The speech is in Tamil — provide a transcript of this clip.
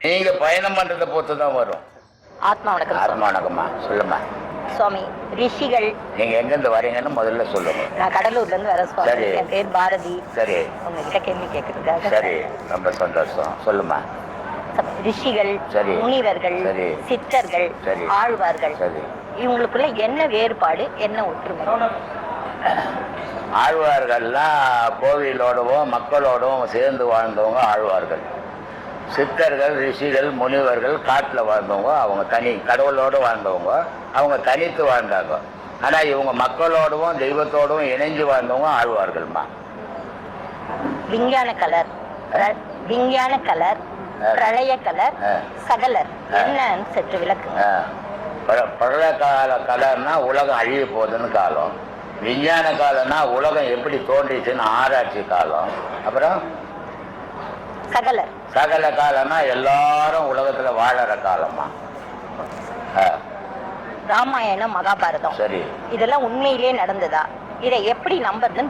நீங்க பயணம் பண்றதை பொறுத்து தான் வரும். ஆத்மா வணக்கம். ஆத்மா வணக்கம்மா, சொல்லுமா. சுவாமி, ரிஷிகள். நீங்க எங்க இருந்து வரீங்கன்னு முதல்ல சொல்லுங்க. நான் கடலூர்ல இருந்து வரேன் சுவாமி. சரி. என் பேர் பாரதி. சரி. உங்ககிட்ட கேள்வி கேட்கறதுக்காக. சரி, ரொம்ப சந்தோஷம், சொல்லுமா. ரிஷிகள், சரி, முனிவர்கள், சரி, சித்தர்கள், சரி, ஆழ்வார்கள், சரி, இவங்களுக்குள்ள என்ன வேறுபாடு, என்ன ஒற்றுமை? ஆழ்வார்கள்லாம் கோவிலோடவும் மக்களோடவும் சேர்ந்து வாழ்ந்தவங்க ஆழ்வார்கள். சித்தர்கள், ரிஷிகள், முனிவர்கள் காட்டில் வாழ்ந்தவங்க, அவங்க தனி கடவுளோடு வாழ்ந்தவங்க, அவங்க தனித்து வாழ்ந்தாங்க. ஆனால் இவங்க மக்களோடவும் தெய்வத்தோடவும் இணைஞ்சு வாழ்ந்தவங்க ஆழ்வார்கள்மா. விஞ்ஞான கலர், விஞ்ஞான கலர், பிரளய கலர், சகலர் என்னன்னு சற்று விளக்கு. பிரளய கால கலர்னா உலகம் அழிய போகுதுன்னு காலம். விஞ்ஞான காலம்னா உலகம் எப்படி தோன்றிச்சுன்னு ஆராய்ச்சி காலம். அப்புறம் சகலர், சகல காலம்னா எல்லாரும் உலகத்துல வாழற காலமா. ராமாயணம், மகாபாரதம், சரி, இதெல்லாம் உண்மையிலே நடந்ததா? இதை எப்படி நம்புறதுன்னு